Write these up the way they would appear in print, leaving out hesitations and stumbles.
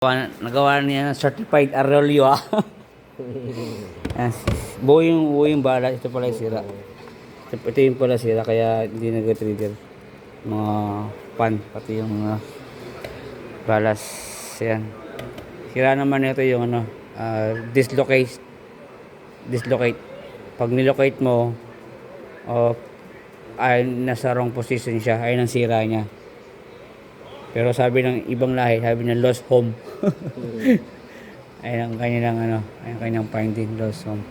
Nagawa niya ng certified Arroyo ah. Yan, buo yung bala. Ito pala yung sira. Ito yung pala sira kaya hindi nag-trigger. Mga pan, pati yung mga balas. Yan. Sira naman ito yung ano, dislocate. Pag nilocate mo, ay nasa wrong position siya, ay nang sira niya. Pero sabi ng ibang lahi, sabi niya lost home. Ayun ang kanilang ano, ayun ang kanyang finding, lost home.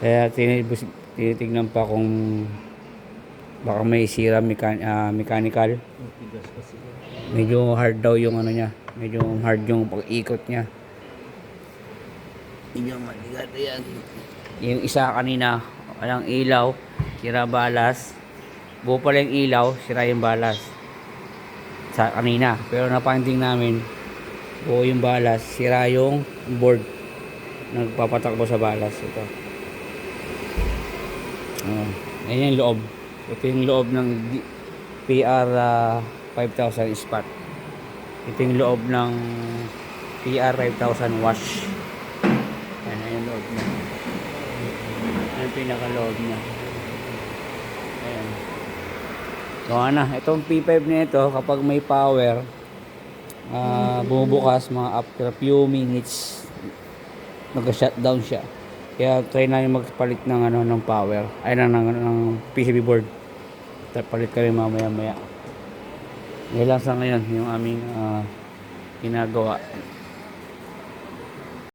Kaya tinitignan pa kung baka may sira mechanical. Medyo hard daw yung ano niya, medyo hard yung pag-ikot niya. Medyo mabigat yan. Yung isa kanina, walang ilaw, sira balas. Buo pala yung ilaw, sira yung balas. Sa kanina, pero na-finding namin buo yung balas, sira yung board nagpapatakbo sa balas. Ito ayan yung loob. Ito yung loob ng PR 5000 spot. Ito yung loob ng PR 5000 wash. Ayan yung loob niya. Ayan yung pinaka loob niya. Ayan. So ano, itong P5 na ito kapag may power, bumubukas mga after a few minutes, nag-shutdown siya. Kaya try na yung magpalit ng ano ng power, ay ng PCB board. Palit kami mamaya-maya. Yan lang sa ngayon yung aming ginagawa.